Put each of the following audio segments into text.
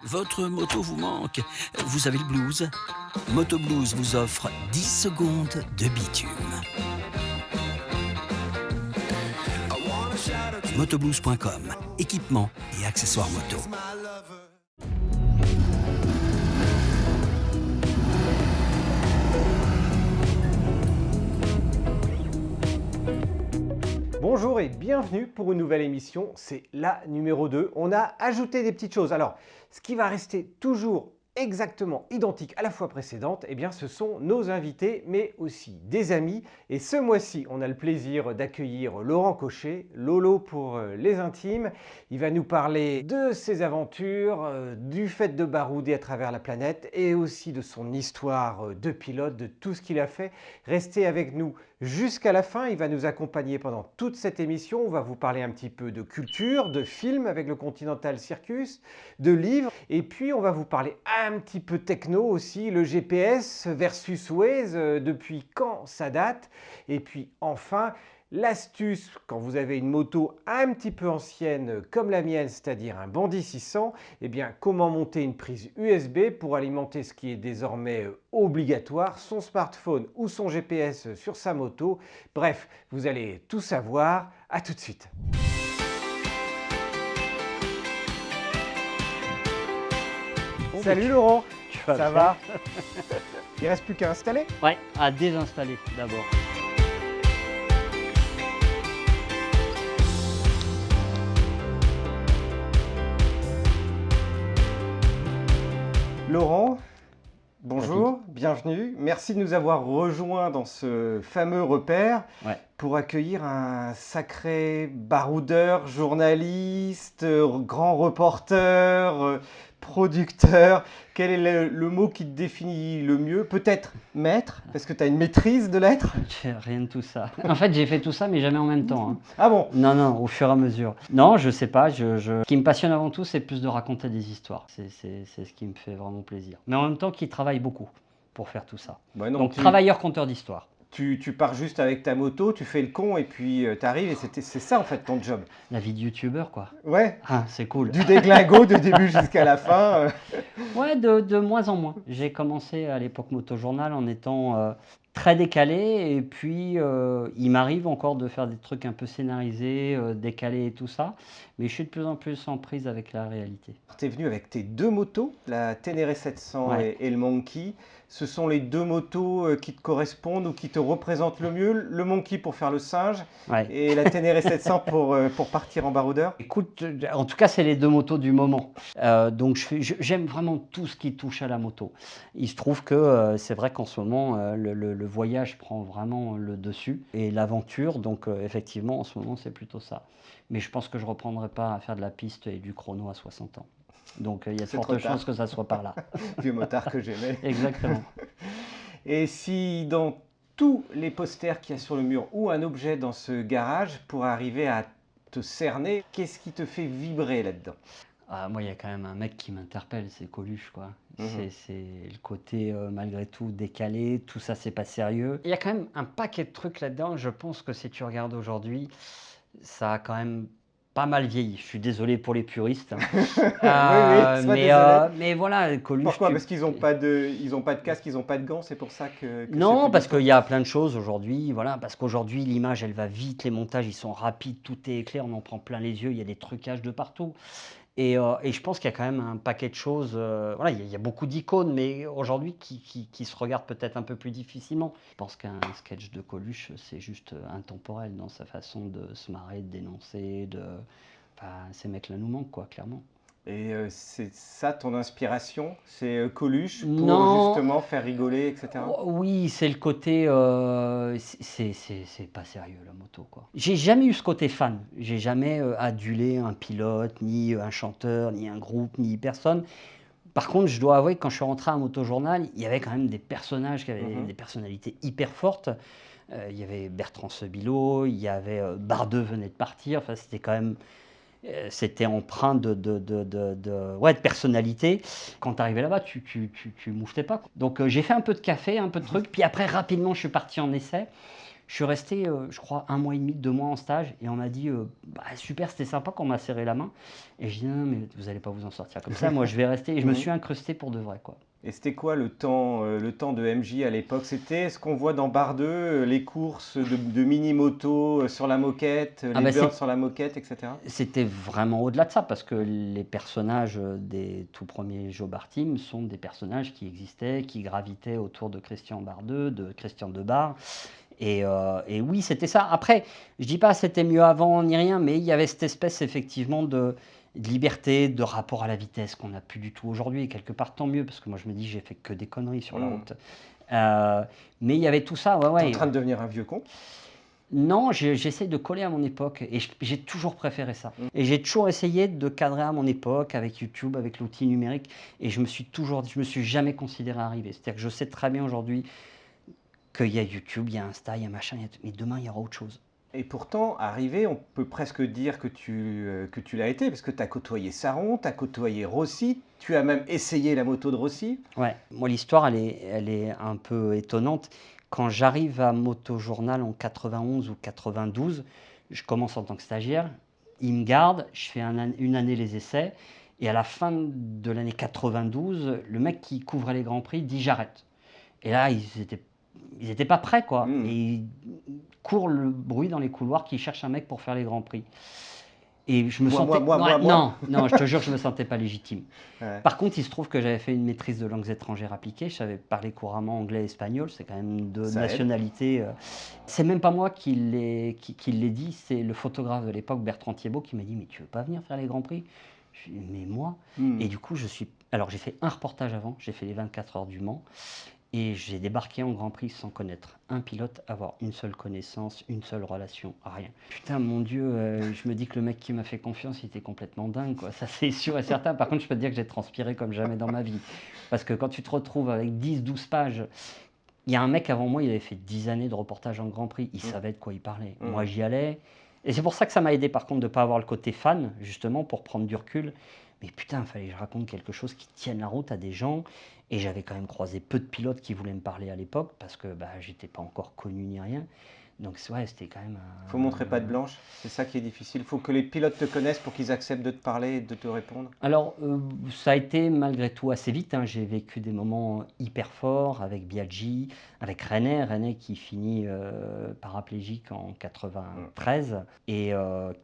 Votre moto vous manque. Vous avez le blues. Moto Blues vous offre 10 secondes de bitume. Motoblues.com. Équipement et accessoires moto. Bonjour et bienvenue pour une nouvelle émission, c'est la numéro 2. On a ajouté des petites choses. Alors, ce qui va rester toujours exactement identique à la fois précédente, eh bien, ce sont nos invités, mais aussi des amis. Et ce mois-ci, on a le plaisir d'accueillir Laurent Cochet, Lolo pour les intimes. Il va nous parler de ses aventures, du fait de barouder à travers la planète et aussi de son histoire de pilote, de tout ce qu'il a fait. Restez avec nous jusqu'à la fin, il va nous accompagner pendant toute cette émission. On va vous parler un petit peu de culture, de films avec le Continental Circus, de livres. Et puis, on va vous parler un petit peu techno aussi, le GPS versus Waze, depuis quand ça date. Et puis, enfin, l'astuce, quand vous avez une moto un petit peu ancienne comme la mienne, c'est-à-dire un Bandit 600, eh bien, comment monter une prise USB pour alimenter ce qui est désormais obligatoire, son smartphone ou son GPS sur sa moto. Bref, vous allez tout savoir. À tout de suite. Salut Laurent, ça va? Il reste plus qu'à installer? Ouais, à désinstaller d'abord. Laurent, bonjour, bienvenue. Merci de nous avoir rejoints dans ce fameux repère pour accueillir un sacré baroudeur, journaliste, grand reporter, producteur. Quel est le mot qui te définit le mieux? Peut-être maître, parce que tu as une maîtrise de l'être? Rien de tout ça. En fait, j'ai fait tout ça, mais jamais en même temps. Hein. Ah bon? Non, au fur et à mesure. Non, je sais pas. Ce qui me passionne avant tout, c'est plus de raconter des histoires. C'est ce qui me fait vraiment plaisir. Mais en même temps, qui travaille beaucoup pour faire tout ça. Ouais, non, donc, travailleur, conteur d'histoire. Tu pars juste avec ta moto, tu fais le con et puis tu arrives et c'est ça en fait ton job. La vie de youtubeur quoi. Ouais. Ah, c'est cool. Du déglingo de début jusqu'à la fin. Ouais, de moins en moins. J'ai commencé à l'époque Motojournal en étant très décalé et puis il m'arrive encore de faire des trucs un peu scénarisés, décalés et tout ça. Mais je suis de plus en plus en prise avec la réalité. Tu es venu avec tes deux motos, la Ténéré 700 et le Monkey. Ce sont les deux motos qui te correspondent ou qui te représentent le mieux. Le Monkey pour faire le singe et la Ténéré 700 pour partir en baroudeur. Écoute, en tout cas, c'est les deux motos du moment. Donc, j'aime vraiment tout ce qui touche à la moto. Il se trouve que c'est vrai qu'en ce moment, le voyage prend vraiment le dessus et l'aventure. Donc, effectivement, en ce moment, c'est plutôt ça. Mais je pense que je ne reprendrai pas à faire de la piste et du chrono à 60 ans. Donc, il y a de fortes chances que ça soit par là. Vieux motard que j'aimais. Exactement. Et si dans tous les posters qu'il y a sur le mur ou un objet dans ce garage, pour arriver à te cerner, qu'est-ce qui te fait vibrer là-dedans? Moi, il y a quand même un mec qui m'interpelle, c'est Coluche, quoi. C'est le côté, malgré tout, décalé, tout ça, c'est pas sérieux. Il y a quand même un paquet de trucs là-dedans. Je pense que si tu regardes aujourd'hui, ça a quand même pas mal vieilli. Je suis désolé pour les puristes. Mais voilà, Coluche. Pourquoi? Parce qu'ils n'ont pas de casque, ils n'ont pas de gants, c'est pour ça que non, parce qu'il y a plein de choses aujourd'hui. Voilà, parce qu'aujourd'hui, l'image, elle va vite, les montages, ils sont rapides, tout est éclair, on en prend plein les yeux, il y a des trucages de partout. Et je pense qu'il y a quand même un paquet de choses. Voilà, il y a beaucoup d'icônes, mais aujourd'hui qui se regardent peut-être un peu plus difficilement. Je pense qu'un sketch de Coluche, c'est juste intemporel dans sa façon de se marrer, de dénoncer. Enfin, ces mecs-là nous manquent, quoi, clairement. Et c'est ça ton inspiration? C'est Coluche pour justement faire rigoler, etc. Oui, c'est le côté. C'est pas sérieux la moto, quoi. J'ai jamais eu ce côté fan. J'ai jamais adulé un pilote, ni un chanteur, ni un groupe, ni personne. Par contre, je dois avouer que quand je suis rentré à Motojournal, il y avait quand même des personnages qui avaient des personnalités hyper fortes. Il y avait Bertrand Sebillot, il y avait Bardeux venait de partir. Enfin, c'était quand même. C'était empreint de personnalité. Quand tu arrivais là-bas, tu mouftais pas. Donc j'ai fait un peu de café, un peu de trucs. Puis après, rapidement, je suis parti en essai. Je suis resté, je crois, 1 mois et demi, 2 mois en stage et on m'a dit, «Bah, super, c'était sympa qu'on m'a serré la main» et je dis: «Non, mais vous allez pas vous en sortir comme ça, moi je vais rester» et je me Mhm. suis incrusté pour de vrai, quoi. Et c'était quoi le temps de MJ à l'époque? C'était ce qu'on voit dans Bar 2, les courses de mini-moto sur la moquette, Ah les bah, birds sur la moquette, etc. c'était vraiment au-delà de ça parce que les personnages, des tout premiers Jobar Team sont des personnages qui existaient, qui gravitaient autour de Christian Bardeux, de Christian Debar et oui, c'était ça. Après, je dis pas c'était mieux avant ni rien, mais il y avait cette espèce effectivement de liberté, de rapport à la vitesse qu'on n'a plus du tout aujourd'hui et quelque part tant mieux parce que moi je me dis: «J'ai fait que des conneries sur la Hmm. route». Heu, mais il y avait tout ça, ouais, T'es en ouais. train de devenir un vieux con? Non, j'essaye de coller à mon époque et j'ai toujours préféré ça Mm. et j'ai toujours essayé de cadrer à mon époque avec YouTube, avec l'outil numérique et je me suis jamais considéré arrivé. C'est-à-dire que je sais très bien aujourd'hui qu'il y a YouTube, il y a Insta, il y a machin, mais demain il y aura autre chose. Et pourtant, arrivé, on peut presque dire que tu l'as été, parce que tu as côtoyé Saron, tu as côtoyé Rossi, tu as même essayé la moto de Rossi. Ouais, moi l'histoire elle est un peu étonnante. Quand j'arrive à Motojournal en 91 ou 92, je commence en tant que stagiaire, ils me gardent, je fais une année les essais et à la fin de l'année 92, le mec qui couvrait les grands prix dit: «J'arrête» et là ils étaient pas prêts quoi Hmm. et ils courent le bruit dans les couloirs qu'ils cherchent un mec pour faire les grands prix et je me sentais ouais, Moi. non, non, je te jure que je me sentais pas légitime. Ouais, Par contre, il se trouve que j'avais fait une maîtrise de langues étrangères appliquées. Je savais parler couramment anglais et espagnol. C'est quand même 2 ça aide. nationalités. C'est même pas moi qui l'ai dit, c'est le photographe de l'époque, Bertrand Thiébaut, qui m'a dit: «Mais tu veux pas venir faire les grands prix?» Je lui ai dit: «Mais moi?» Hmm. et du coup, alors j'ai fait un reportage avant, j'ai fait les 24 heures du Mans et j'ai débarqué en Grand Prix sans connaître un pilote, avoir une seule connaissance, une seule relation, rien. Putain, mon Dieu, je me dis que le mec qui m'a fait confiance, il était complètement dingue, quoi. Ça, c'est sûr et certain. Par contre, je peux te dire que j'ai transpiré comme jamais dans ma vie. Parce que quand tu te retrouves avec 10, 12 pages, il y a un mec avant moi, il avait fait 10 années de reportage en Grand Prix. Il Hmm. savait de quoi il parlait. Hmm. Moi, j'y allais. Et c'est pour ça que ça m'a aidé, par contre, de ne pas avoir le côté fan, justement, pour prendre du recul. Mais putain, il fallait que je raconte quelque chose qui tienne la route à des gens. Et j'avais quand même croisé peu de pilotes qui voulaient me parler à l'époque, parce que bah, j'étais pas encore connu ni rien. Donc ouais, c'était quand même Faut montrer patte blanche, c'est ça qui est difficile. Faut que les pilotes te connaissent pour qu'ils acceptent de te parler et de te répondre. Alors, ça a été malgré tout assez vite, hein. J'ai vécu des moments hyper forts avec Biaggi, avec René qui finit, paraplégique en Hmm. 93 et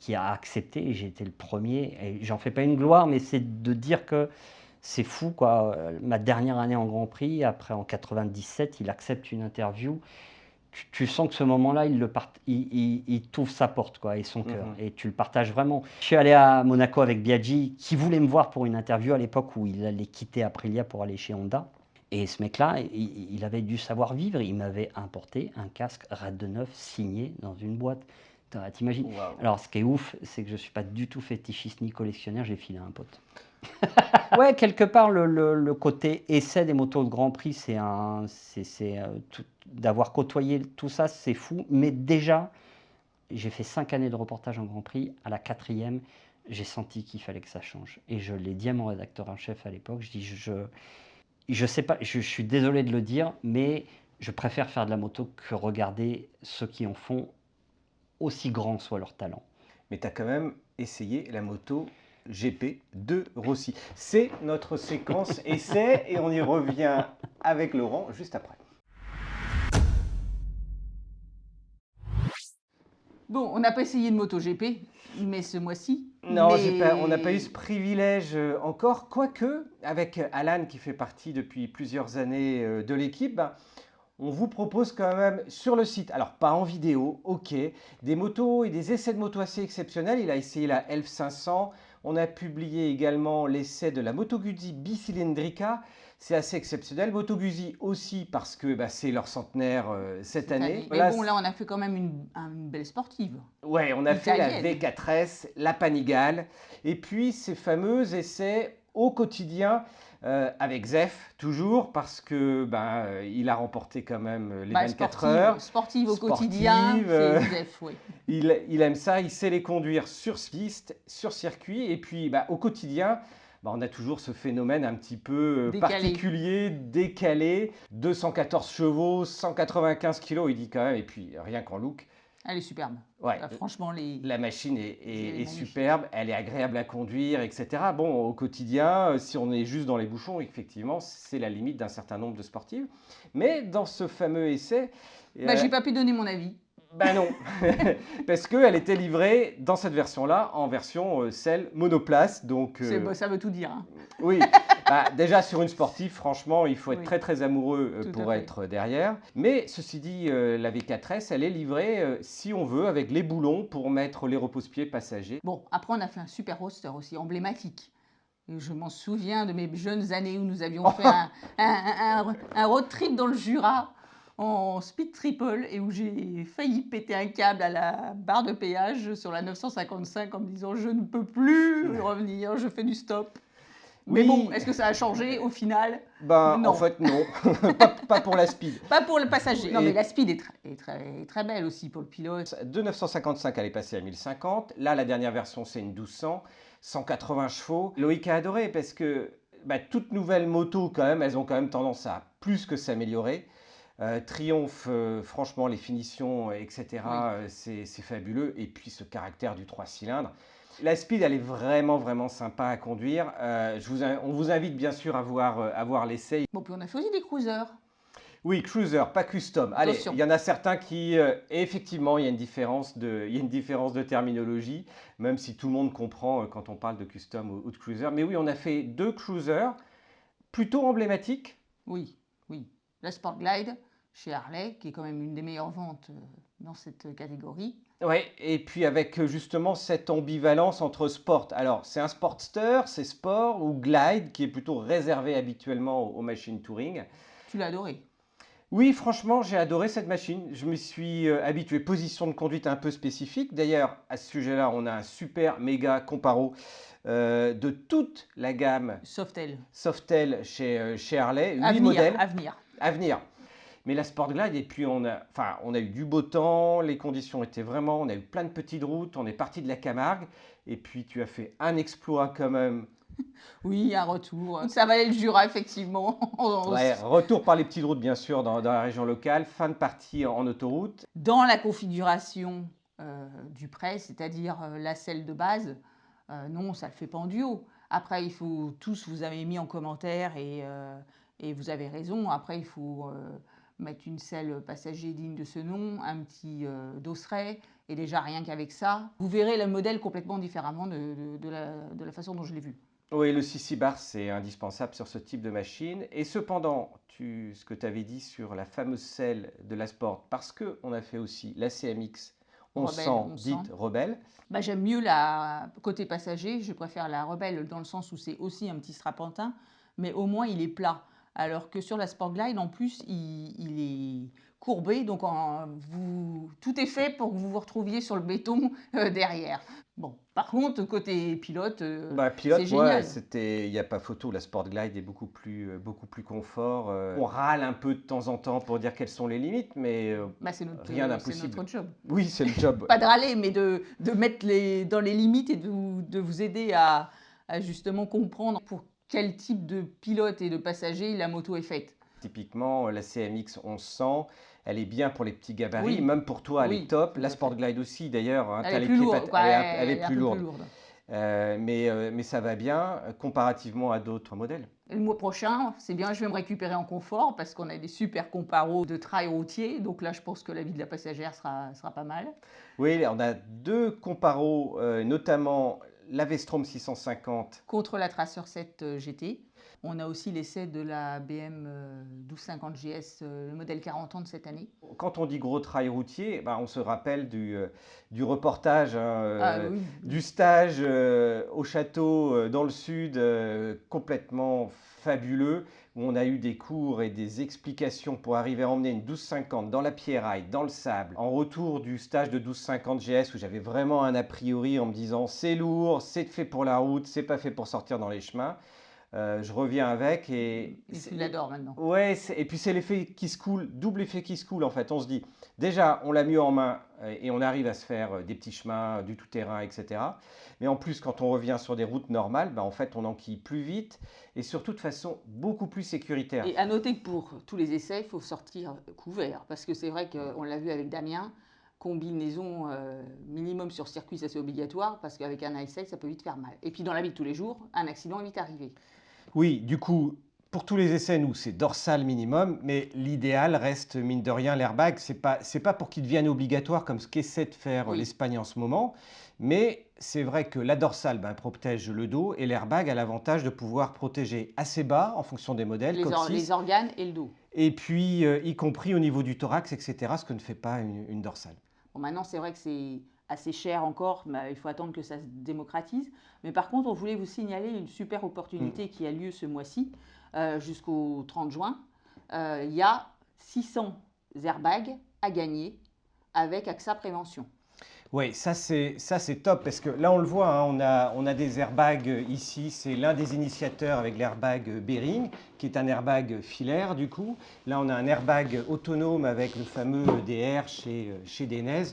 qui a accepté et j'ai été le premier. Et j'en fais pas une gloire, mais c'est de dire que c'est fou quoi, ma dernière année en Grand Prix, après en 97, il accepte une interview. Tu sens que ce moment-là, il t'ouvre sa porte quoi et son cœur Mhm. et tu le partages vraiment. Je suis allé à Monaco avec Biaggi qui voulait me voir pour une interview à l'époque où il allait quitter Aprilia pour aller chez Honda et ce mec-là, il avait du savoir-vivre. Il m'avait importé un casque Red de Neuf signé dans une boîte. T'imagines? Waouh. Alors ce qui est ouf, c'est que je suis pas du tout fétichiste ni collectionneur, j'ai filé à un pote. Ouais, quelque part, le côté essai des motos de Grand Prix, d'avoir côtoyé tout ça, c'est fou. Mais déjà, j'ai fait 5 années de reportage en Grand Prix. À la 4e, j'ai senti qu'il fallait que ça change. Et je l'ai dit à mon rédacteur en chef à l'époque. Je dis, je sais pas, je suis désolé de le dire, mais je préfère faire de la moto que regarder ceux qui en font, aussi grand soit leur talent. Mais tu as quand même essayé la moto GP de Rossi. C'est notre séquence essai et on y revient avec Laurent juste après. Bon, on n'a pas essayé de MotoGP, mais ce mois-ci. Non, Mais on n'a pas eu ce privilège encore, quoique avec Alan qui fait partie depuis plusieurs années de l'équipe, ben, on vous propose quand même sur le site, alors pas en vidéo, ok, des motos et des essais de motos assez exceptionnels. Il a essayé la Elf 500, on a publié également l'essai de la Moto Guzzi Bicylindrica, c'est assez exceptionnel. Moto Guzzi aussi parce que bah, c'est leur centenaire cette année. Mais bon, là, on a fait quand même une belle sportive. Ouais, on a fait la Italienne. V4S, la Panigale, et puis ces fameux essais au quotidien avec Zef, toujours, parce que ben, il a remporté quand même les 24 heures. Sportive au Sportive, quotidien, c'est Zef, oui. Il aime ça, il sait les conduire sur piste, sur circuit, et puis bah, au quotidien, on a toujours ce phénomène un petit peu Décalé. particulier, décalé. 214 chevaux, 195 kilos, il dit quand même. Et puis, rien qu'en look, Elle est superbe. ouais, Franchement, la machine C'est est magnifique. superbe, elle est agréable à conduire, etc. Bon, au quotidien, si on est juste dans les bouchons, effectivement, c'est la limite d'un certain nombre de sportives. Mais dans ce fameux essai, j'ai pas pu donner mon avis. ben non, parce qu'elle était livrée dans cette version-là, en version celle monoplace. Donc, Ça veut tout dire. Hein. oui, déjà sur une sportive, franchement, il faut être Oui. très très amoureux Tout pour à fait. être derrière. Mais ceci dit, la V4S, elle est livrée, si on veut, avec les boulons pour mettre les repose-pieds passagers. Bon, après, on a fait un super roadster aussi, emblématique. Et je m'en souviens de mes jeunes années où nous avions fait un road trip dans le Jura en speed triple et où j'ai failli péter un câble à la barre de péage sur la 955 en me disant je ne peux plus revenir, je fais du stop. Mais Oui. bon, est-ce que ça a changé au final? Ben, Non. en fait, non, pas pour la speed. Pas pour le passager. Non, Et- mais la speed est très belle aussi pour le pilote. De 955, elle est passée à 1050. Là, la dernière version, c'est une 1200, 180 chevaux. Loïc a adoré parce que toutes nouvelles motos, quand même, elles ont quand même tendance à plus que s'améliorer. Triomphe, franchement, les finitions, etc., Oui. c'est fabuleux. Et puis, ce caractère du 3 cylindres. La Speed, elle est vraiment, vraiment sympa à conduire. On vous invite bien sûr à voir l'essai. Bon, puis on a fait aussi des cruisers. Oui, cruiser, pas custom. Allez, Attention. il y en a certains qui, effectivement, il y a une différence de terminologie, même si tout le monde comprend quand on parle de custom ou de cruiser. Mais oui, on a fait 2 cruisers plutôt emblématiques. Oui, oui. La Sport Glide chez Harley, qui est quand même une des meilleures ventes dans cette catégorie. Ouais, et puis avec justement cette ambivalence entre sport. Alors, c'est un Sportster, c'est sport, ou glide, qui est plutôt réservé habituellement aux machines touring. Tu l'as adoré. Oui, franchement, j'ai adoré cette machine. Je me suis habitué. Position de conduite un peu spécifique. D'ailleurs, à ce sujet-là, on a un super méga comparo de toute la gamme Softail. Softail chez Harley. 8 À venir, modèles à venir. à venir. Mais la Sport Glide, et puis on a eu du beau temps, les conditions étaient vraiment, on a eu plein de petites routes, on est parti de la Camargue, et puis tu as fait un exploit quand même. Oui, un retour. Ça valait le Jura, effectivement. Ouais, retour par les petites routes, bien sûr, dans la région locale, fin de partie en autoroute. Dans la configuration du prêt, c'est-à-dire la selle de base, non, ça ne le fait pas en duo. Après, il faut tous, vous avez mis en commentaire et vous avez raison. Après, il faut mettre une selle passager digne de ce nom, un petit dosseret, et déjà rien qu'avec ça, vous verrez le modèle complètement différemment de la façon dont je l'ai vu. Oui, le CC bar, c'est indispensable sur ce type de machine. Et cependant, ce que tu avais dit sur la fameuse selle de la Sport, parce qu'on a fait aussi la CMX 1100 dite Rebelle. J'aime mieux la côté passager, je préfère la Rebelle dans le sens où c'est aussi un petit strapontin, mais au moins il est plat. Alors que sur la Sport Glide, en plus, il est courbé, donc tout est fait pour que vous vous retrouviez sur le béton derrière. Bon, par contre, côté pilote, Pilote, c'est génial. il n'y a pas photo, la Sport Glide est beaucoup plus confort. On râle un peu de temps en temps pour dire quelles sont les limites, mais rien d'impossible. C'est notre job. Oui, c'est le job. Pas de râler, mais de mettre dans les limites et de vous aider à justement comprendre pour quel type de pilote et de passager la moto est faite. Typiquement, la CMX 1100, elle est bien pour les petits gabarits, Oui. même pour toi, elle Oui, est top. tout La à Sport fait. Glide aussi, d'ailleurs, hein, Elle t'as est les plus pieds lourde. elle est un plus peu lourde. plus lourde. Mais ça va bien comparativement à d'autres modèles. Et le mois prochain, c'est bien, je vais me récupérer en confort parce qu'on a des super comparos de trail routier. Donc là, je pense que la vie de la passagère sera pas mal. Oui, on a 2 comparos, notamment la V-Strom 650. Contre la Tracer 7 GT. On a aussi l'essai de la BM 1250 GS, le modèle 40 ans de cette année. Quand on dit gros trail routier, on se rappelle du reportage, Oui. du stage au château dans le sud, complètement fabuleux, où on a eu des cours et des explications pour arriver à emmener une 1250 dans la pierraille, dans le sable. En retour du stage de 1250 GS, où j'avais vraiment un a priori en me disant c'est lourd, c'est fait pour la route, c'est pas fait pour sortir dans les chemins. Je reviens avec Et tu l'adores maintenant. Ouais, et puis c'est l'effet qui se coule, double effet qui se coule en fait. On se dit, déjà, on l'a mieux en main et on arrive à se faire des petits chemins, du tout-terrain, etc. Mais en plus, quand on revient sur des routes normales, en fait, on enquille plus vite et surtout de façon beaucoup plus sécuritaire. Et à noter que pour tous les essais, il faut sortir couvert. Parce que c'est vrai qu'on l'a vu avec Damien, combinaison minimum sur circuit, ça c'est obligatoire, parce qu'avec un essai, ça peut vite faire mal. Et puis dans la vie de tous les jours, un accident est vite arrivé. Oui, du coup, pour tous les essais, nous, c'est dorsal minimum, mais l'idéal reste, mine de rien, l'airbag. C'est pas pour qu'il devienne obligatoire comme ce qu'essaie de faire Oui. l'Espagne en ce moment, mais c'est vrai que la dorsale protège le dos et l'airbag a l'avantage de pouvoir protéger assez bas en fonction des modèles, coccyx, Les organes et le dos. et puis y compris au niveau du thorax, etc., ce que ne fait pas une dorsale. Bon, maintenant, c'est vrai que c'est assez cher encore, mais il faut attendre que ça se démocratise. Mais par contre, on voulait vous signaler une super opportunité qui a lieu ce mois-ci, jusqu'au 30 juin. Il y a 600 airbags à gagner avec AXA Prévention. Oui, ça c'est top parce que là on le voit, hein, on a des airbags ici, c'est l'un des initiateurs avec l'airbag Bering qui est un airbag filaire du coup. Là on a un airbag autonome avec le fameux EDR chez Denez.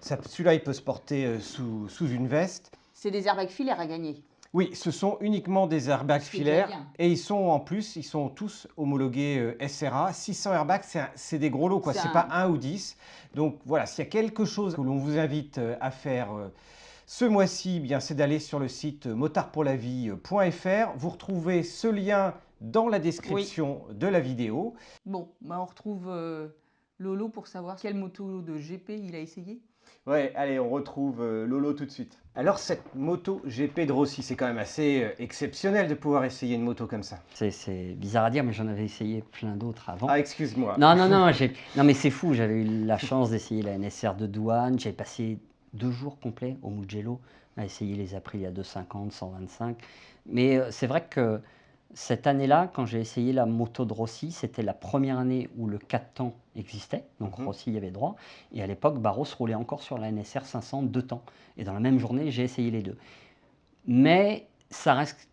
Celui-là il peut se porter sous une veste. C'est des airbags filaires à gagner. Oui, ce sont uniquement des airbags Ce qui est déjà filaires bien. et ils sont tous homologués SRA. 600 airbags, c'est des gros lots, quoi. C'est C'est un- pas 1 ou 10. Donc voilà, s'il y a quelque chose que l'on vous invite à faire ce mois-ci, c'est d'aller sur le site motardpourlavie.fr. Vous retrouvez ce lien dans la description de la vidéo. Bon, on retrouve Lolo pour savoir quelle moto de GP il a essayé. Ouais, allez, on retrouve Lolo tout de suite. Alors cette moto GP de Rossi, c'est quand même assez exceptionnel de pouvoir essayer une moto comme ça. C'est bizarre à dire, mais j'en avais essayé plein d'autres avant. Ah, excuse-moi. Non, non, mais c'est fou, j'avais eu la chance d'essayer la NSR de Douane, j'ai passé 2 jours complets au Mugello à essayer les Aprilia 250, 125. Mais c'est vrai que cette année-là, quand j'ai essayé la moto de Rossi, c'était la première année où le 4 temps existait, donc Rossi y avait droit. Et à l'époque, Barros roulait encore sur la NSR 500 2 temps. Et dans la même journée, j'ai essayé les deux. Mais ça reste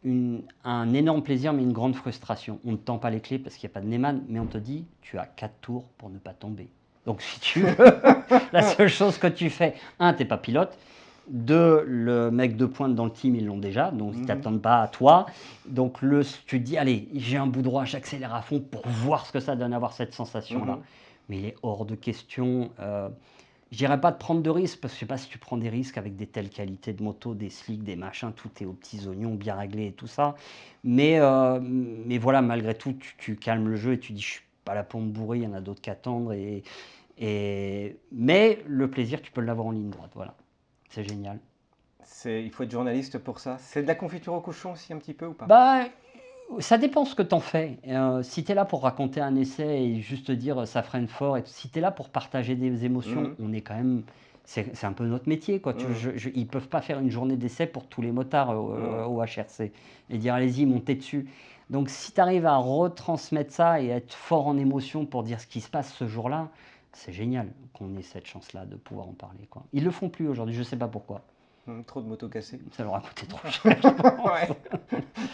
un énorme plaisir, mais une grande frustration. On ne tend pas les clés parce qu'il n'y a pas de Neyman, mais on te dit, tu as 4 tours pour ne pas tomber. Donc si tu veux, la seule chose que tu fais, un, tu n'es pas pilote. 2, le mec de pointe dans le team, ils l'ont déjà, donc ils ne t'attendent pas à toi. Donc tu te dis, allez, j'ai un bout droit, j'accélère à fond pour voir ce que ça donne, avoir cette sensation-là. Mais il est hors de question. Je dirais pas de prendre de risques, parce que je sais pas si tu prends des risques avec des telles qualités de moto, des slicks, des machins, tout est aux petits oignons, bien réglé et tout ça. Mais voilà, malgré tout, tu calmes le jeu et tu dis, je suis pas là pour me bourrer, il y en a d'autres qui attendent. Mais le plaisir, tu peux l'avoir en ligne droite, voilà. C'est génial. Il faut être journaliste pour ça. C'est de la confiture au cochon aussi un petit peu ou pas? Bah, ça dépend ce que tu en fais. Si tu es là pour raconter un essai et juste te dire ça freine fort, et si tu es là pour partager des émotions, on est quand même. C'est un peu notre métier, quoi. Ils peuvent pas faire une journée d'essai pour tous les motards au HRC et dire allez-y, montez dessus. Donc si tu arrives à retransmettre ça et être fort en émotion pour dire ce qui se passe ce jour-là, c'est génial qu'on ait cette chance-là de pouvoir en parler, quoi. Ils le font plus aujourd'hui, je sais pas pourquoi. Trop de motos cassées. Ça leur a coûté trop cher. Ouais.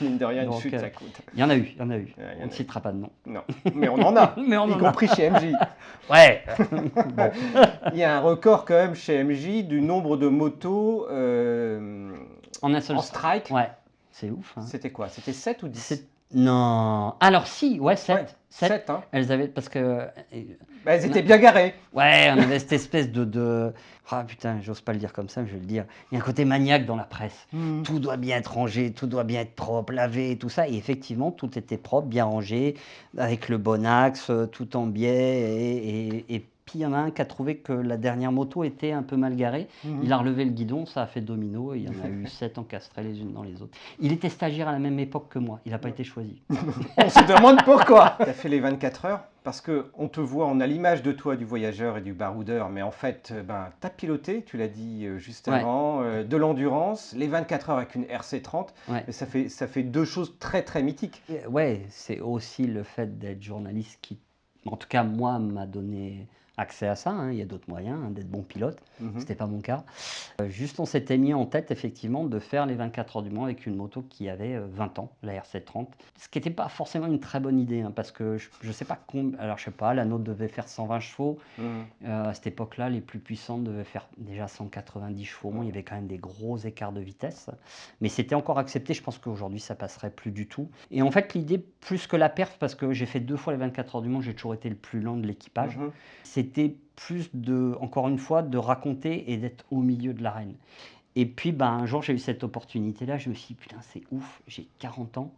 Mine de rien, une Donc, chute, ça coûte. Il y en a eu. On a ne citera pas de nom. Non, mais on en a, Mais on y en a. compris chez MJ. Ouais. Il y a un record quand même chez MJ du nombre de motos En un seul en strike. Ouais, c'est ouf. Hein. C'était quoi? C'était 7 ou 10? Non. Alors si, ouais, 7. Ouais, 7, hein. Elles avaient, parce que... Elles étaient bien garées. Ouais, on avait cette espèce de... Ah putain, j'ose pas le dire comme ça, mais je vais le dire. Il y a un côté maniaque dans la presse. Tout doit bien être rangé, tout doit bien être propre, lavé, tout ça. Et effectivement, tout était propre, bien rangé, avec le bon axe, tout en biais. Et puis il y en a un qui a trouvé que la dernière moto était un peu mal garée. Il a relevé le guidon, ça a fait domino, et il y en a eu 7 encastrées les unes dans les autres. Il était stagiaire à la même époque que moi, il n'a pas été choisi. On se demande pourquoi. Tu as fait les 24 heures parce qu'on te voit, on a l'image de toi du voyageur et du baroudeur, mais en fait, tu as piloté, tu l'as dit juste avant, de l'endurance, les 24 heures avec une RC30, mais ça fait deux choses très très mythiques. Ouais, c'est aussi le fait d'être journaliste qui, en tout cas moi, m'a donné accès à ça, hein, il y a d'autres moyens hein, d'être bon pilote. Mhm. C'était pas mon cas. Juste, on s'était mis en tête effectivement de faire les 24 heures du Mans avec une moto qui avait 20 ans, la RC30. Ce qui n'était pas forcément une très bonne idée, hein, parce que je sais pas combien. Alors je sais pas, la nôtre devait faire 120 chevaux. Mhm. À cette époque-là, les plus puissantes devaient faire déjà 190 chevaux. Bon, il y avait quand même des gros écarts de vitesse, mais c'était encore accepté. Je pense qu'aujourd'hui, ça passerait plus du tout. Et en fait, l'idée, plus que la perf, parce que j'ai fait 2 fois les 24 heures du Mans, j'ai toujours été le plus lent de l'équipage. Mhm. C'était plus encore une fois, de raconter et d'être au milieu de l'arène. Et puis, un jour, j'ai eu cette opportunité-là. Je me suis dit, putain, c'est ouf, j'ai 40 ans.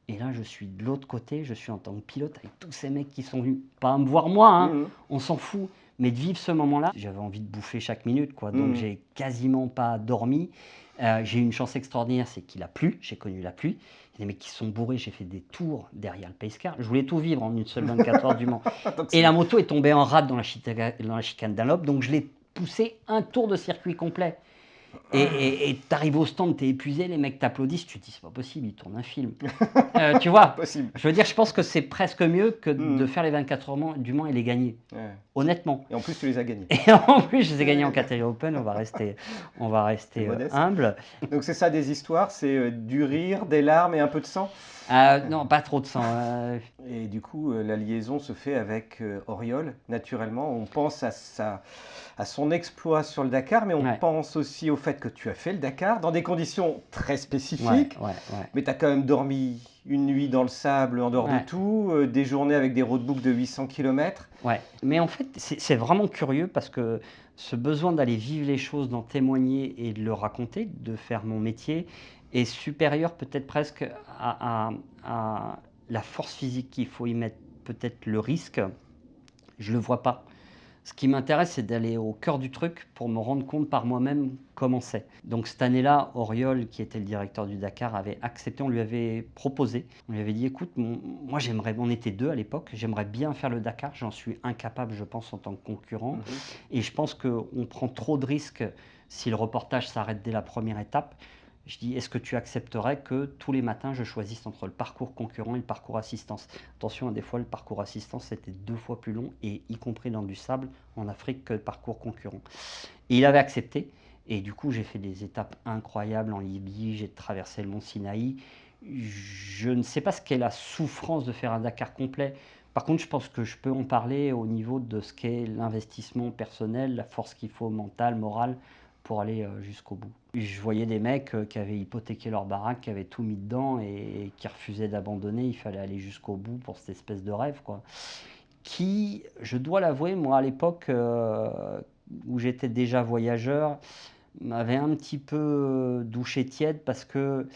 Et là, je suis de l'autre côté, je suis en tant que pilote avec tous ces mecs qui sont venus, pas me voir moi, hein, Mhm. on s'en fout, mais de vivre ce moment-là. J'avais envie de bouffer chaque minute, quoi. Donc, j'ai quasiment pas dormi. J'ai eu une chance extraordinaire, c'est qu'il a plu, j'ai connu la pluie. Il y a des mecs qui sont bourrés, j'ai fait des tours derrière le pace car. Je voulais tout vivre en une seule 24 heures du Mans. Et la moto est tombée en rade dans la chicane d'Anlop, donc je l'ai poussé un tour de circuit complet. Et t'arrives au stand, t'es épuisé, les mecs t'applaudissent, tu te dis c'est pas possible, ils tournent un film. Tu vois, Possible. je veux dire, je pense que c'est presque mieux que de Mhm. faire les 24 heures du Mans et les gagner, Ouais. honnêtement. Et en plus, tu les as gagnés. Et en plus, je les ai gagnés en catégorie Open, on va rester T'es modeste. humble. Donc c'est ça des histoires, c'est du rire, des larmes et un peu de sang. Non, pas trop de sang. Et du coup, la liaison se fait avec Auriol, naturellement. On pense à son exploit sur le Dakar, mais on Ouais. pense aussi au fait que tu as fait le Dakar dans des conditions très Ouais, spécifiques. ouais. Mais tu as quand même dormi une nuit dans le sable en dehors de Ouais. tout, des journées avec des roadbooks de 800 km. Ouais, mais en fait, c'est vraiment curieux parce que ce besoin d'aller vivre les choses, d'en témoigner et de le raconter, de faire mon métier, est supérieur peut-être presque à la force physique qu'il faut y mettre, peut-être le risque, je le vois pas. Ce qui m'intéresse, c'est d'aller au cœur du truc pour me rendre compte par moi-même comment c'est. Donc cette année-là, Auriol, qui était le directeur du Dakar, avait accepté, on lui avait proposé, on lui avait dit, écoute, moi j'aimerais, on était 2 à l'époque, j'aimerais bien faire le Dakar, j'en suis incapable, je pense, en tant que concurrent, et je pense qu'on prend trop de risques si le reportage s'arrête dès la première étape. Je dis, est-ce que tu accepterais que tous les matins, je choisisse entre le parcours concurrent et le parcours assistance? Attention, des fois, le parcours assistance, c'était 2 fois plus long, et y compris dans du sable en Afrique, que le parcours concurrent. Et il avait accepté. Et du coup, j'ai fait des étapes incroyables en Libye, j'ai traversé le mont Sinaï. Je ne sais pas ce qu'est la souffrance de faire un Dakar complet. Par contre, je pense que je peux en parler au niveau de ce qu'est l'investissement personnel, la force qu'il faut mentale, morale, pour aller jusqu'au bout. Je voyais des mecs qui avaient hypothéqué leur baraque, qui avaient tout mis dedans et qui refusaient d'abandonner. Il fallait aller jusqu'au bout pour cette espèce de rêve, quoi. Qui, je dois l'avouer, moi à l'époque où j'étais déjà voyageur, m'avait un petit peu douché tiède parce que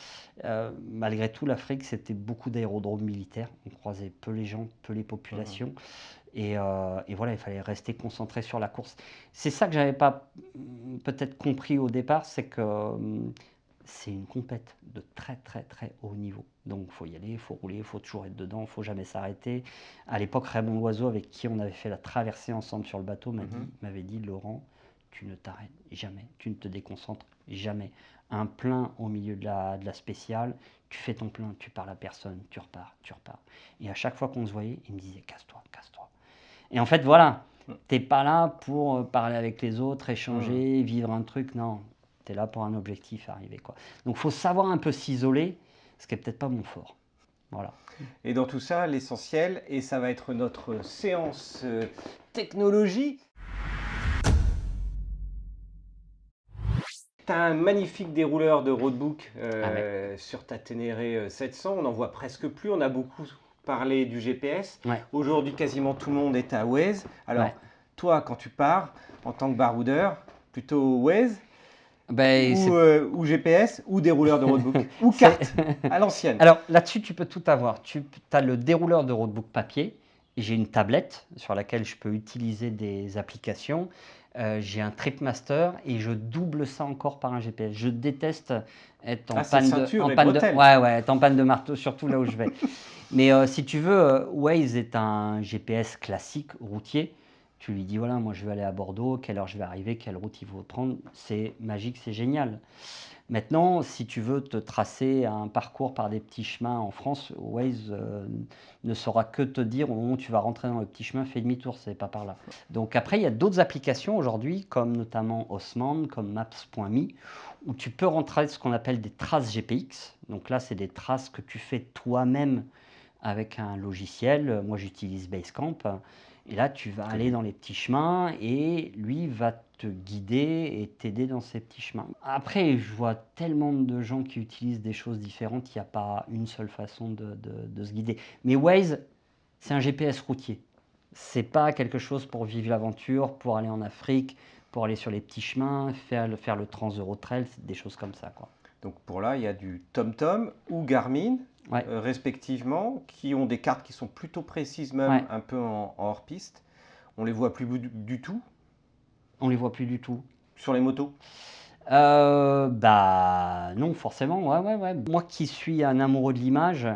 malgré tout, l'Afrique, c'était beaucoup d'aérodromes militaires. On croisait peu les gens, peu les populations. Et voilà, il fallait rester concentré sur la course. C'est ça que j'avais pas peut-être compris au départ, c'est que c'est une compète de très très très haut niveau. Donc il faut y aller, il faut rouler, il faut toujours être dedans, il ne faut jamais s'arrêter. À l'époque, Raymond Loiseau, avec qui on avait fait la traversée ensemble sur le bateau, m'avait dit, Laurent, tu ne t'arrêtes jamais, tu ne te déconcentres jamais. Un plein au milieu de la spéciale, tu fais ton plein, tu parles à personne, tu repars, tu repars. Et à chaque fois qu'on se voyait, il me disait, casse-toi, casse-toi. Et en fait, voilà, t'es pas là pour parler avec les autres, échanger, vivre un truc, non. Tu es là pour un objectif arriver, quoi. Donc, il faut savoir un peu s'isoler, ce qui n'est peut-être pas mon fort. Voilà. Et dans tout ça, l'essentiel, et ça va être notre séance technologie. Tu as un magnifique dérouleur de roadbook sur ta Ténéré 700. On n'en voit presque plus. On a beaucoup parlé du GPS. Ouais. Aujourd'hui, quasiment tout le monde est à Waze. Alors, Ouais. toi, quand tu pars, en tant que baroudeur, plutôt Waze Ben, ou GPS ou dérouleur de roadbook ou carte à l'ancienne. Alors là-dessus, tu peux tout avoir. Tu as le dérouleur de roadbook papier. J'ai une tablette sur laquelle je peux utiliser des applications. J'ai un Tripmaster et je double ça encore par un GPS. Je déteste être en panne être en panne de marteau, surtout là où je vais. Mais si tu veux, Waze est un GPS classique routier. Tu lui dis, voilà, moi je vais aller à Bordeaux, quelle heure je vais arriver, quelle route il faut prendre. C'est magique, c'est génial. Maintenant, si tu veux te tracer un parcours par des petits chemins en France, Waze ne saura que te dire au moment où tu vas rentrer dans le petit chemin, fais demi-tour, c'est pas par là. Donc après, il y a d'autres applications aujourd'hui, comme notamment Osman, comme Maps.me, où tu peux rentrer ce qu'on appelle des traces GPX. Donc là, c'est des traces que tu fais toi-même avec un logiciel. Moi, j'utilise Basecamp. Et là, tu vas aller dans les petits chemins et lui va te guider et t'aider dans ces petits chemins. Après, je vois tellement de gens qui utilisent des choses différentes, il n'y a pas une seule façon de se guider. Mais Waze, c'est un GPS routier. C'est pas quelque chose pour vivre l'aventure, pour aller en Afrique, pour aller sur les petits chemins, faire le Trans-Euro-Trail, des choses comme ça, quoi. Donc pour là, il y a du TomTom ou Garmin, Ouais. respectivement, qui ont des cartes qui sont plutôt précises, même Ouais. un peu en hors-piste. On les voit plus du tout On les voit plus du tout. sur les motos. Bah non, forcément, ouais. Moi qui suis un amoureux de l'image,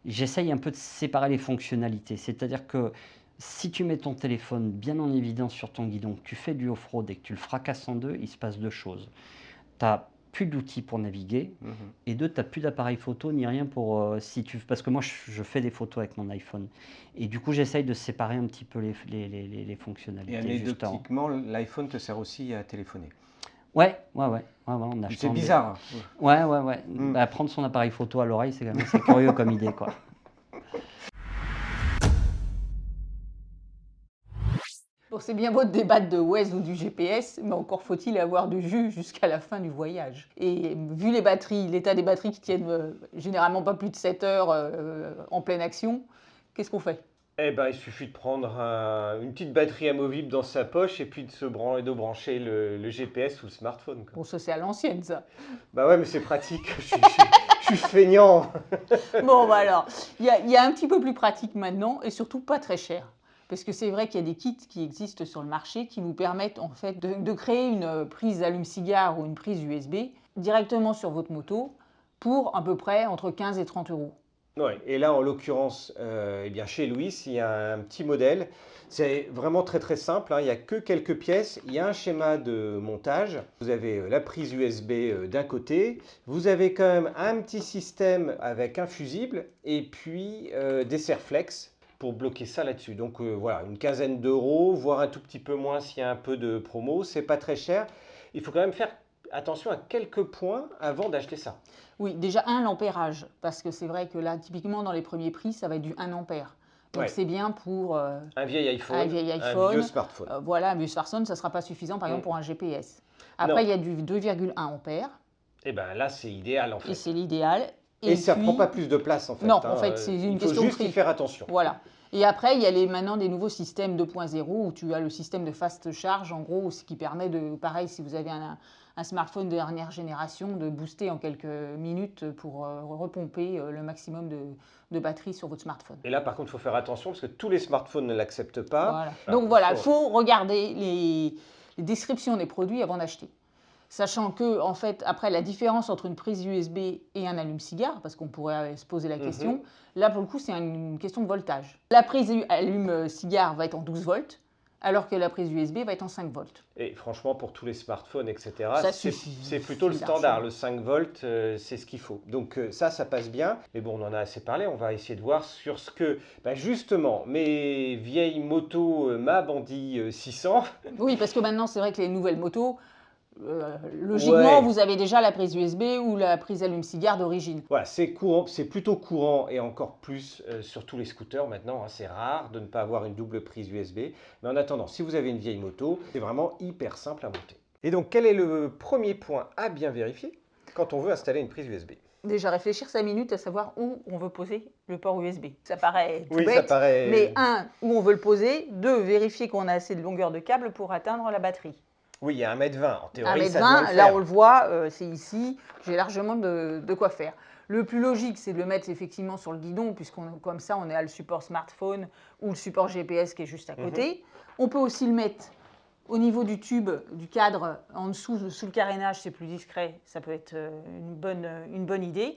j'essaye un peu de séparer les fonctionnalités. C'est-à-dire que si tu mets ton téléphone bien en évidence sur ton guidon, que tu fais du off-road et que tu le fracasses en deux, il se passe deux choses. Tu n'as plus d'outils pour naviguer et deux, tu n'as plus d'appareil photo ni rien pour si tu parce que moi je fais des photos avec mon iPhone et du coup j'essaye de séparer un petit peu les Et fonctionnalités justement. anecdotiquement, l'iPhone te sert aussi à téléphoner. Ouais, en C'est achetant des- bizarre. Ouais. Mm. Bah, prendre son appareil photo à l'oreille, c'est quand même assez curieux comme idée, quoi. Bon, c'est bien beau de débattre de Waze ou du GPS, mais encore faut-il avoir du jus jusqu'à la fin du voyage. Et vu les batteries, l'état des batteries qui tiennent généralement pas plus de 7 heures en pleine action, qu'est-ce qu'on fait? Eh ben, il suffit de prendre une petite batterie amovible dans sa poche et puis de brancher le GPS ou le smartphone, quoi. Bon, ça c'est à l'ancienne ça. Bah ouais, mais c'est pratique. Je suis feignant. Bon, bah alors, il y a un petit peu plus pratique maintenant et surtout pas très cher. Parce que c'est vrai qu'il y a des kits qui existent sur le marché qui vous permettent en fait de créer une prise allume-cigare ou une prise USB directement sur votre moto pour à peu près entre 15 et 30 euros. Ouais, et là, en l'occurrence, eh bien, chez Louis, il y a un petit modèle. C'est vraiment très très simple, hein. Il n'y a que quelques pièces. Il y a un schéma de montage. Vous avez la prise USB d'un côté. Vous avez quand même un petit système avec un fusible et puis des serflex pour bloquer ça là-dessus. Donc voilà, une quinzaine d'euros, voire un tout petit peu moins s'il y a un peu de promo. C'est pas très cher. Il faut quand même faire attention à quelques points avant d'acheter ça. Oui, déjà l'ampérage, parce que c'est vrai que là, typiquement dans les premiers prix, ça va être du 1 ampère. Donc Ouais. c'est bien pour Un vieil iPhone, un vieil un iPhone. vieux smartphone. Voilà, un vieux smartphone, ça ne sera pas suffisant par exemple pour un GPS. Après, Non. il y a du 2,1 ampères, Et ben là, c'est idéal en et fait. c'est l'idéal. Et ça puis, prend pas plus de place en fait, non, hein. en fait, c'est une Il faut question de juste y prix. faire attention. Voilà. Et après, il y a maintenant des nouveaux systèmes 2.0 où tu as le système de fast charge, en gros, ce qui permet de, pareil, si vous avez un smartphone de dernière génération, de booster en quelques minutes pour repomper le maximum de batterie sur votre smartphone. Et là, par contre, il faut faire attention parce que tous les smartphones ne l'acceptent pas. Voilà. Alors, Donc voilà, il faut regarder les descriptions des produits avant d'acheter. Sachant que, en fait, après, la différence entre une prise USB et un allume-cigare, parce qu'on pourrait se poser la question, là, pour le coup, c'est une question de voltage. La prise allume-cigare va être en 12 volts, alors que la prise USB va être en 5 volts. Et franchement, pour tous les smartphones, etc., Ça c'est suffit. plutôt le C'est standard. largement. Le 5 volts, c'est ce qu'il faut. Donc ça passe bien. Mais bon, on en a assez parlé. On va essayer de voir sur ce que, justement, mes vieilles motos, ma Bandit 600. Oui, parce que maintenant, c'est vrai que les nouvelles motos, logiquement, Ouais. vous avez déjà la prise USB ou la prise allume-cigare d'origine. Voilà, c'est courant, c'est plutôt courant et encore plus sur tous les scooters maintenant, hein. C'est rare de ne pas avoir une double prise USB. Mais en attendant, si vous avez une vieille moto, c'est vraiment hyper simple à monter. Et donc, quel est le premier point à bien vérifier quand on veut installer une prise USB? Déjà réfléchir 5 minutes à savoir où on veut poser le port USB. Ça paraît tout Oui, bête, ça paraît. mais où on veut le poser, vérifier qu'on a assez de longueur de câble pour atteindre la batterie. Oui, il y a 1,20 m. En théorie, 1,20 ça doit le m, faire. là on le voit, c'est ici, j'ai largement de quoi faire. Le plus logique, c'est de le mettre effectivement sur le guidon, comme ça on a le support smartphone ou le support GPS qui est juste à côté. On peut aussi le mettre au niveau du tube, du cadre, en dessous, sous le carénage, c'est plus discret, ça peut être une bonne idée.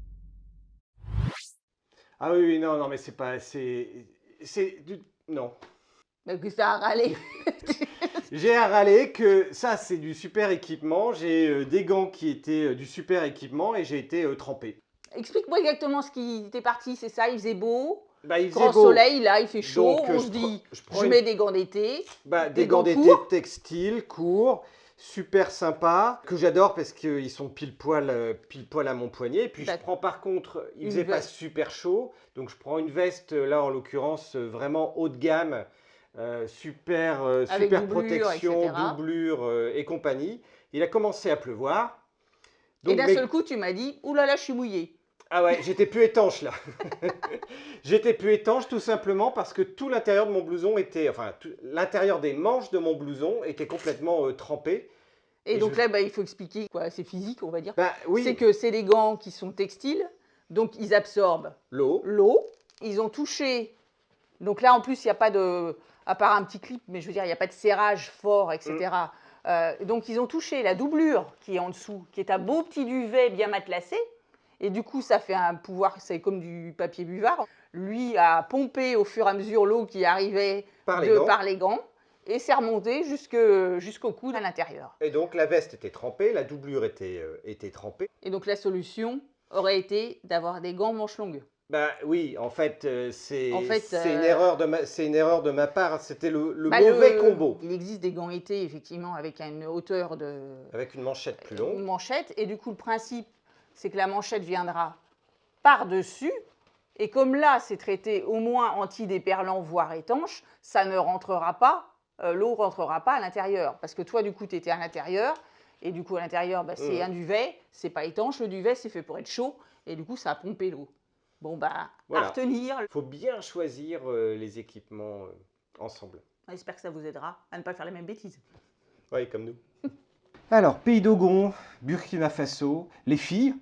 Ah oui, oui, non, non, mais c'est pas... Non. Donc ça a râlé. J'ai à râler que ça, c'est du super équipement. J'ai des gants qui étaient du super équipement et j'ai été trempé. Explique-moi exactement ce qui était parti, c'est ça, il faisait beau, Bah, il faisait grand beau. soleil, là, il fait chaud, Donc, on se dit, je prends je mets des gants d'été, des des gants gants d'été courts. textiles, courts, super sympas, que j'adore parce qu'ils sont pile poil à mon poignet. Et puis, je D'ac- prends par contre, il Une faisait pas veste. super chaud. Donc, je prends une veste, là, en l'occurrence, vraiment haut de gamme. Avec Super doublure, protection, etc. doublure et compagnie. Il a commencé à pleuvoir. Et Donc, d'un seul coup, tu m'as dit, ouh là là, je suis mouillée. ah ouais, j'étais plus étanche là. J'étais plus étanche tout simplement parce que tout l'intérieur de mon blouson était, enfin, l'intérieur des manches de mon blouson était complètement trempé. Et Et je, donc là, bah, il faut expliquer, quoi, c'est physique, on va dire. bah C'est oui, que c'est des gants qui sont textiles, donc ils absorbent l'eau. l'eau. Ils ont touché. Donc là, en plus, il n'y a pas de. À part un petit clip, mais je veux dire, il n'y a pas de serrage fort, etc. Donc ils ont touché la doublure qui est en dessous, qui est un beau petit duvet bien matelassé. Et du coup, ça fait un pouvoir, c'est comme du papier buvard. Lui a pompé au fur et à mesure l'eau qui arrivait Par les gants. par les gants et c'est remonté jusqu'au coude à l'intérieur. Et donc la veste était trempée, la doublure était trempée. Et donc la solution aurait été d'avoir des gants manches longues. Bah oui, en fait, En fait, c'est une erreur c'est une erreur de ma part. C'était le bah, mauvais combo. il existe des gants été, effectivement, avec une hauteur de Avec une manchette plus une longue. manchette. Et du coup, le principe, c'est que la manchette viendra par-dessus. Et comme là, c'est traité au moins anti-déperlant, voire étanche, ça ne rentrera pas, l'eau rentrera pas à l'intérieur. Parce que toi, du coup, tu étais à l'intérieur. Et du coup, à l'intérieur, bah, c'est un duvet, c'est pas étanche. Le duvet, c'est fait pour être chaud. Et du coup, ça a pompé l'eau. Bon, bah, à Voilà. retenir. Il faut bien choisir les équipements ensemble. J'espère que ça vous aidera à ne pas faire les mêmes bêtises. Oui, comme nous. Alors, Pays d'Ogon, Burkina Faso, les filles,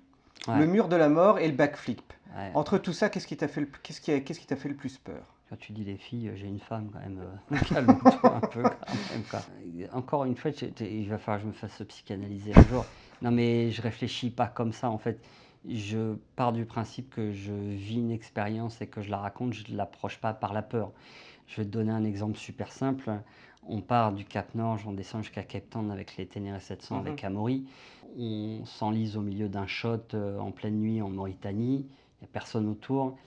Ouais. le mur de la mort et le backflip. Ouais. Entre tout ça, qu'est-ce qui t'a fait, qu'est-ce qui t'a fait le plus peur? Quand tu dis les filles, j'ai une femme quand même. Calme-toi un peu quand même, quoi. Encore une fois, il va falloir que je me fasse psychanalyser un jour. Non mais je réfléchis pas comme ça en fait. Je pars du principe que je vis une expérience et que je la raconte, je ne l'approche pas par la peur. Je vais te donner un exemple super simple. On part du Cap Nord, on descend jusqu'à Cape Town avec les Ténéré 700 avec Amaury. On s'enlise au milieu d'un shot en pleine nuit en Mauritanie. Il n'y a personne autour.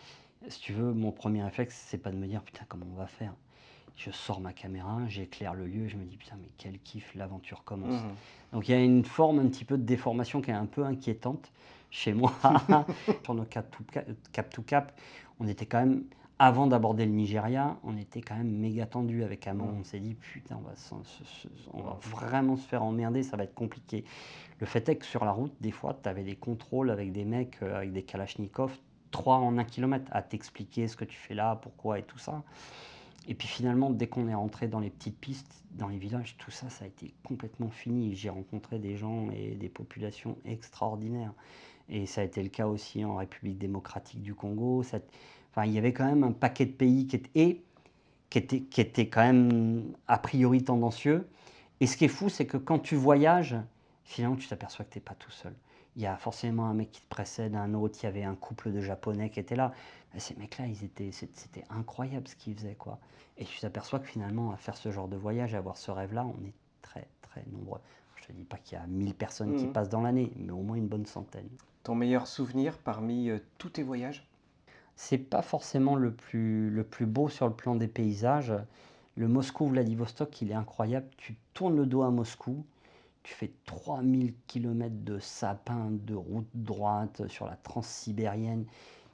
Si tu veux, mon premier réflexe, c'est pas de me dire putain, comment on va faire. Je sors ma caméra, j'éclaire le lieu, je me dis putain, mais quel kiff, l'aventure commence. Donc il y a une forme un petit peu de déformation qui est un peu inquiétante chez moi. Sur nos cap to cap, on était quand même, avant d'aborder le Nigeria, on était quand même méga tendu avec Amon. On s'est dit putain, on va vraiment se faire emmerder, ça va être compliqué. Le fait est que sur la route, des fois, tu avais des contrôles avec des mecs avec des kalachnikovs, 3 en 1 kilomètre, à t'expliquer ce que tu fais là, pourquoi et tout ça. Et puis finalement, dès qu'on est rentré dans les petites pistes, dans les villages, tout ça, ça a été complètement fini. J'ai rencontré des gens et des populations extraordinaires. Et ça a été le cas aussi en République démocratique du Congo. Enfin, il y avait quand même un paquet de pays qui étaient quand même a priori tendancieux. Et ce qui est fou, c'est que quand tu voyages, finalement, tu t'aperçois que tu n'es pas tout seul. Il y a forcément un mec qui te précède, un autre, il y avait un couple de Japonais qui était là. Ces mecs-là, c'était incroyable ce qu'ils faisaient, quoi. Et tu t'aperçois que finalement, à faire ce genre de voyage, à avoir ce rêve-là, on est très, très nombreux. Je te dis pas qu'il y a 1000 personnes qui passent dans l'année, mais au moins une bonne centaine. Ton meilleur souvenir parmi tous tes voyages? C'est pas forcément le plus beau sur le plan des paysages. Le Moscou-Vladivostok, il est incroyable. Tu tournes le dos à Moscou, tu fais 3000 km de sapins, de routes droites sur la transsibérienne.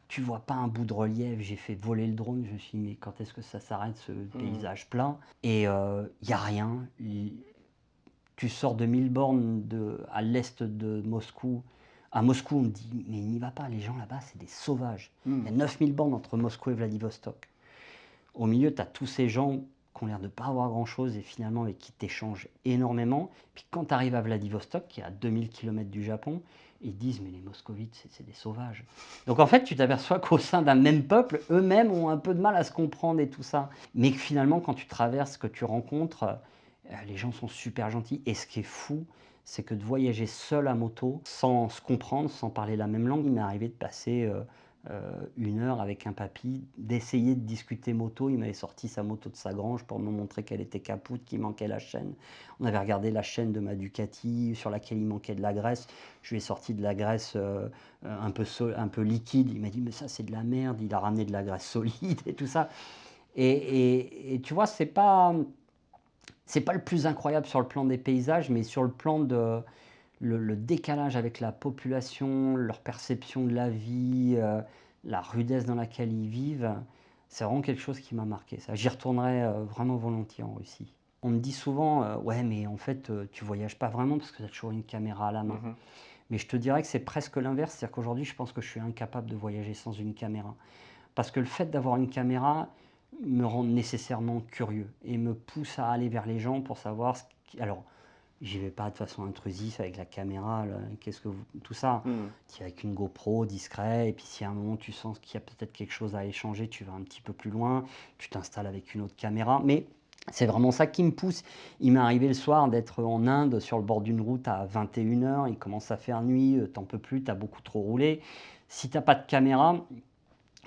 Tu vois pas un bout de relief. J'ai fait voler le drone. Je me suis dit, mais quand est-ce que ça s'arrête, ce paysage plat? Et il n'y a rien. Tu sors de 1000 bornes à l'est de Moscou. À Moscou, on me dit, mais n'y va pas, les gens là-bas, c'est des sauvages. Il y a 9000 bornes entre Moscou et Vladivostok. Au milieu, tu as tous ces gens qui ont l'air de ne pas avoir grand-chose et finalement avec qui tu échanges énormément. Puis quand tu arrives à Vladivostok, qui est à 2000 km du Japon, ils disent, mais les moscovites, c'est des sauvages. Donc en fait, tu t'aperçois qu'au sein d'un même peuple, eux-mêmes ont un peu de mal à se comprendre et tout ça. Mais que finalement, quand tu traverses, que tu rencontres, les gens sont super gentils. Et ce qui est fou, c'est que de voyager seul à moto, sans se comprendre, sans parler la même langue, il m'est arrivé de passer 1 heure avec un papy, d'essayer de discuter moto. Il m'avait sorti sa moto de sa grange pour me montrer qu'elle était capoute, qu'il manquait la chaîne. On avait regardé la chaîne de ma Ducati sur laquelle il manquait de la graisse. Je lui ai sorti de la graisse un peu liquide. Il m'a dit mais ça c'est de la merde. Il a ramené de la graisse solide et tout ça. Et tu vois, c'est pas le plus incroyable sur le plan des paysages, mais sur le plan de le décalage avec la population, leur perception de la vie, la rudesse dans laquelle ils vivent, c'est vraiment quelque chose qui m'a marqué. Ça, j'y retournerai vraiment volontiers en Russie. On me dit souvent, ouais, mais en fait, tu voyages pas vraiment parce que tu as toujours une caméra à la main. Mais je te dirais que c'est presque l'inverse, c'est-à-dire qu'aujourd'hui, je pense que je suis incapable de voyager sans une caméra. Parce que le fait d'avoir une caméra me rend nécessairement curieux et me pousse à aller vers les gens pour savoir ce qui... Alors, j'y vais pas de façon intrusive avec la caméra, là, tout ça. Tu y vas avec une GoPro discret, et puis si à un moment tu sens qu'il y a peut-être quelque chose à échanger, tu vas un petit peu plus loin, tu t'installes avec une autre caméra. Mais c'est vraiment ça qui me pousse. Il m'est arrivé le soir d'être en Inde sur le bord d'une route à 21 h, il commence à faire nuit, t'en peux plus, t'as beaucoup trop roulé. Si t'as pas de caméra,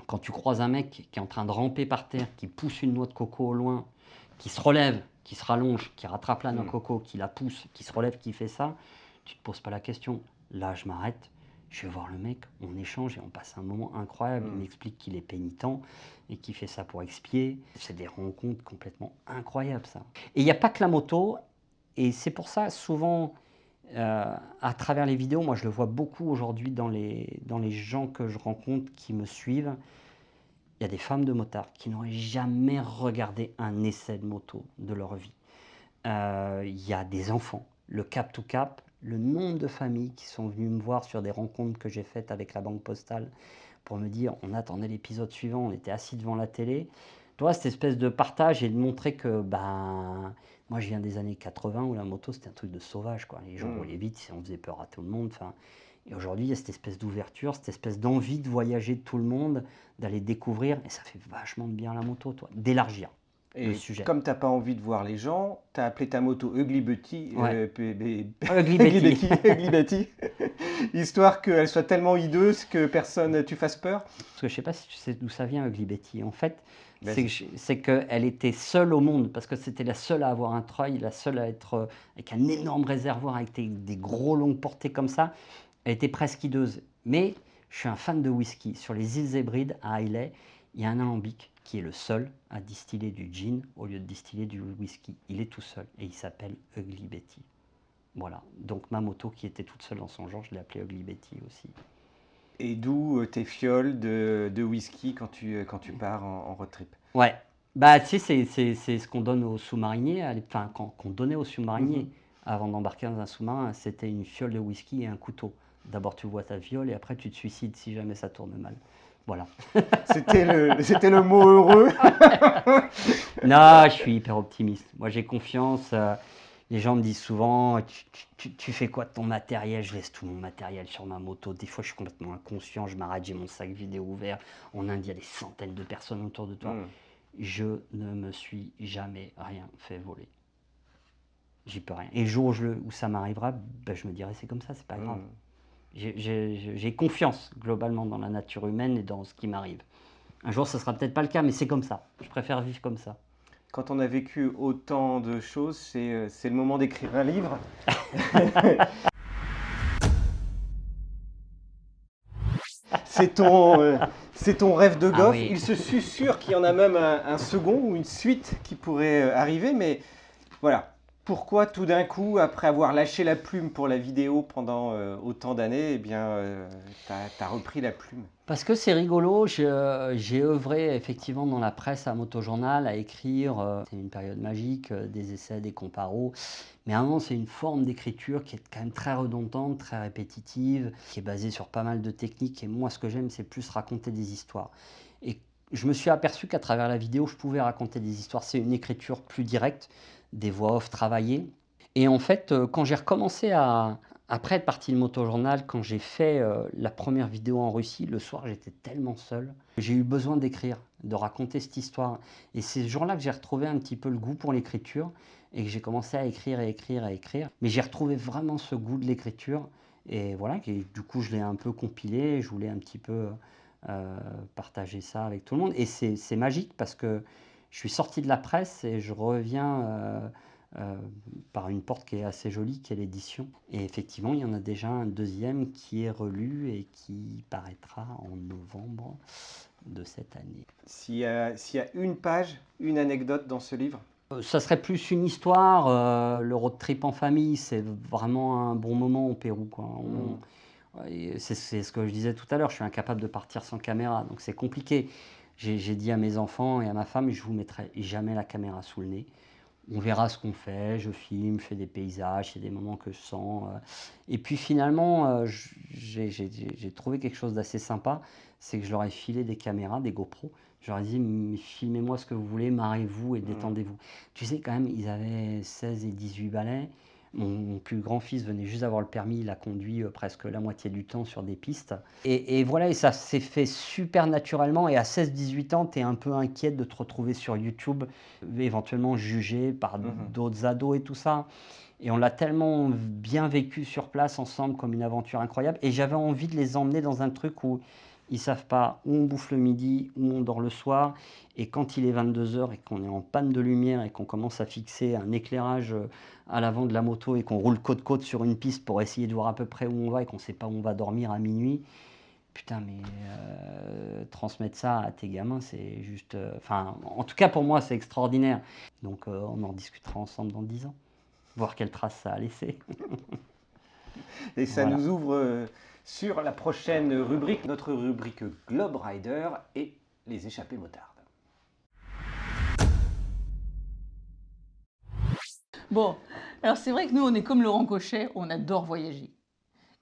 quand tu croises un mec qui est en train de ramper par terre, qui pousse une noix de coco au loin, qui se relève, qui se rallonge, qui rattrape la noix de coco, qui la pousse, qui se relève, qui fait ça, tu ne te poses pas la question. Là, je m'arrête, je vais voir le mec, on échange et on passe un moment incroyable. Il m'explique qu'il est pénitent et qu'il fait ça pour expier. C'est des rencontres complètement incroyables, ça. Et il n'y a pas que la moto, et c'est pour ça, souvent, à travers les vidéos, moi je le vois beaucoup aujourd'hui dans les gens que je rencontre qui me suivent. Il y a des femmes de motards qui n'auraient jamais regardé un essai de moto de leur vie. Il y a des enfants, le cap to cap, le nombre de familles qui sont venues me voir sur des rencontres que j'ai faites avec la Banque Postale pour me dire on attendait l'épisode suivant, on était assis devant la télé. Tu vois, cette espèce de partage et de montrer que moi je viens des années 80 où la moto c'était un truc de sauvage, quoi. Les gens roulaient vite, on faisait peur à tout le monde. Et aujourd'hui, il y a cette espèce d'ouverture, cette espèce d'envie de voyager de tout le monde, d'aller découvrir, et ça fait vachement de bien à la moto, toi, d'élargir le sujet. Comme tu n'as pas envie de voir les gens, tu as appelé ta moto Ugly Betty, Ouais. Ugly Betty, histoire qu'elle soit tellement hideuse que personne tu fasses peur. Parce que je ne sais pas si tu sais d'où ça vient, Ugly Betty. En fait, Vas-y. c'est qu'elle était seule au monde, parce que c'était la seule à avoir un treuil, la seule à être avec un énorme réservoir, avec des gros longues portées comme ça. Elle était presque hideuse. Mais je suis un fan de whisky. Sur les îles Hébrides, à Islay, il y a un alambic qui est le seul à distiller du gin au lieu de distiller du whisky. Il est tout seul et il s'appelle Ugly Betty. Voilà. Donc ma moto qui était toute seule dans son genre, je l'ai appelée Ugly Betty aussi. Et d'où tes fioles de whisky quand tu pars en road trip. Ouais. Bah, tu sais, c'est ce qu'on donne aux sous-mariniers, enfin, qu'on donnait aux sous-mariniers avant d'embarquer dans un sous-marin. C'était une fiole de whisky et un couteau. D'abord, tu bois ta fiole et après, tu te suicides si jamais ça tourne mal. Voilà. C'était le mot heureux. Non, je suis hyper optimiste. Moi, j'ai confiance. Les gens me disent souvent, tu fais quoi de ton matériel? Je laisse tout mon matériel sur ma moto. Des fois, je suis complètement inconscient. Je m'arrête, j'ai mon sac vidéo ouvert. En Inde, il y a des centaines de personnes autour de toi. Je ne me suis jamais rien fait voler. J'y peux rien. Et le jour où ça m'arrivera, je me dirai c'est comme ça, c'est pas grave. J'ai confiance globalement dans la nature humaine et dans ce qui m'arrive. Un jour, ce sera peut-être pas le cas, mais c'est comme ça. Je préfère vivre comme ça. Quand on a vécu autant de choses, c'est le moment d'écrire un livre. C'est ton rêve de gosse. Oui. Il se susurre qu'il y en a même un second ou une suite qui pourrait arriver. Mais voilà, pourquoi tout d'un coup, après avoir lâché la plume pour la vidéo pendant autant d'années, eh bien, t'as repris la plume? Parce que c'est rigolo, j'ai œuvré effectivement dans la presse à Motojournal à écrire, c'est une période magique, des essais, des comparos, mais à un moment c'est une forme d'écriture qui est quand même très redondante, très répétitive, qui est basée sur pas mal de techniques, et moi ce que j'aime c'est plus raconter des histoires. Et je me suis aperçu qu'à travers la vidéo je pouvais raconter des histoires, c'est une écriture plus directe, des voix off travaillées, et en fait quand j'ai recommencé après être parti de Motojournal, quand j'ai fait la première vidéo en Russie, le soir j'étais tellement seul. J'ai eu besoin d'écrire, de raconter cette histoire. Et c'est ce jour-là que j'ai retrouvé un petit peu le goût pour l'écriture et que j'ai commencé à écrire et écrire et écrire. Mais j'ai retrouvé vraiment ce goût de l'écriture. Et voilà, et du coup je l'ai un peu compilé, je voulais un petit peu partager ça avec tout le monde. Et c'est magique parce que je suis sorti de la presse et je reviens par une porte qui est assez jolie, qui est l'édition. Et effectivement, il y en a déjà un deuxième qui est relu et qui paraîtra en novembre de cette année. S'il y a une page, une anecdote dans ce livre? Ça serait plus une histoire, le road trip en famille, c'est vraiment un bon moment au Pérou, quoi. Ouais, c'est ce que je disais tout à l'heure, je suis incapable de partir sans caméra, donc c'est compliqué. J'ai dit à mes enfants et à ma femme: «Je vous mettrai jamais la caméra sous le nez. On verra ce qu'on fait, je filme, je fais des paysages, il y a des moments que je sens, et puis finalement, j'ai trouvé quelque chose d'assez sympa, c'est que je leur ai filé des caméras, des GoPro. Je leur ai dit: Filmez-moi ce que vous voulez, marrez-vous et détendez-vous». Tu sais, quand même, ils avaient 16 et 18 balais. Mon plus grand fils venait juste d'avoir le permis, il a conduit, presque la moitié du temps sur des pistes et voilà, et ça s'est fait super naturellement, et à 16-18 ans, tu es un peu inquiète de te retrouver sur YouTube, éventuellement jugé par d'autres ados et tout ça, et on l'a tellement bien vécu sur place ensemble comme une aventure incroyable, et j'avais envie de les emmener dans un truc où ils savent pas où on bouffe le midi, où on dort le soir, et quand il est 22 heures et qu'on est en panne de lumière et qu'on commence à fixer un éclairage, à l'avant de la moto, et qu'on roule côte-côte sur une piste pour essayer de voir à peu près où on va et qu'on ne sait pas où on va dormir à minuit. Putain, mais transmettre ça à tes gamins, c'est juste... Enfin, en tout cas, pour moi, c'est extraordinaire. Donc, on en discutera ensemble dans 10 ans, voir quelle trace ça a laissé. Et ça Voilà. nous ouvre sur la prochaine rubrique, notre rubrique Globe Rider et les échappées motardes. Bon, alors c'est vrai que nous, on est comme Laurent Cochet, on adore voyager.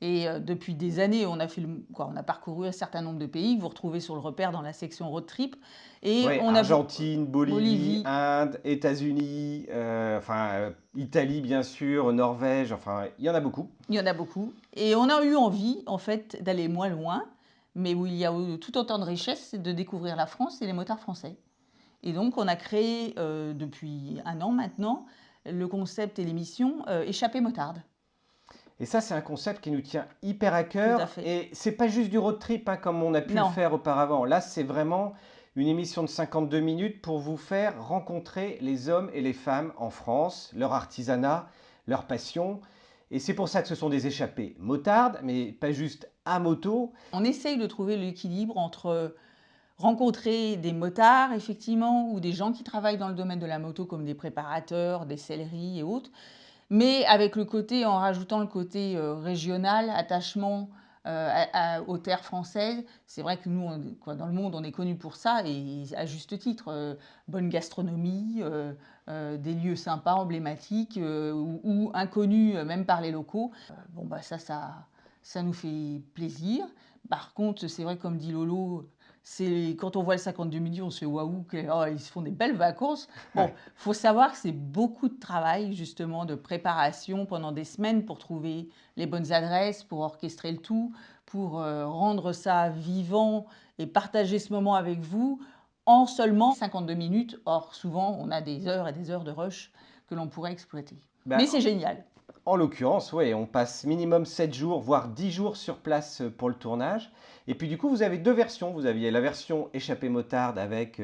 Et depuis des années, on a parcouru un certain nombre de pays que vous retrouvez sur le repère dans la section road trip. Et Oui, on a Argentine, Bolivie, Bolivie, Inde, États-Unis, Italie bien sûr, Norvège, enfin il y en a beaucoup. il y en a beaucoup. Et on a eu envie, en fait, d'aller moins loin, mais où il y a tout autant de richesse, c'est de découvrir la France et les motards français. Et donc, on a créé, depuis 1 an maintenant, le concept et l'émission Échappée motarde. Et ça, c'est un concept qui nous tient hyper à Tout cœur. à fait. Et c'est pas juste du road trip hein, comme on a pu le Non, faire auparavant. Là, c'est vraiment une émission de 52 minutes pour vous faire rencontrer les hommes et les femmes en France, leur artisanat, leur passion. Et c'est pour ça que ce sont des échappées motardes, mais pas juste à moto. on essaye de trouver l'équilibre entre rencontrer des motards, effectivement, ou des gens qui travaillent dans le domaine de la moto, comme des préparateurs, des selleries et autres, mais avec le côté, en rajoutant le côté régional, attachement aux terres françaises. C'est vrai que nous, dans le monde, on est connu pour ça, et à juste titre. Bonne gastronomie, des lieux sympas, emblématiques, ou inconnus, même par les locaux. Bon, bah ça nous fait plaisir. Par contre, c'est vrai, comme dit Lolo, quand on voit le 52 midi, on se fait waouh, ils se font des belles vacances. Bon, faut savoir que c'est beaucoup de travail, justement, de préparation pendant des semaines pour trouver les bonnes adresses, pour orchestrer le tout, pour rendre ça vivant et partager ce moment avec vous en seulement 52 minutes. Or, souvent, on a des heures et des heures de rush que l'on pourrait exploiter. Ben, Mais c'est génial. en l'occurrence, ouais, on passe minimum 7 jours, voire 10 jours sur place pour le tournage. Et puis du coup, vous avez deux versions. Vous aviez la version échappée motarde avec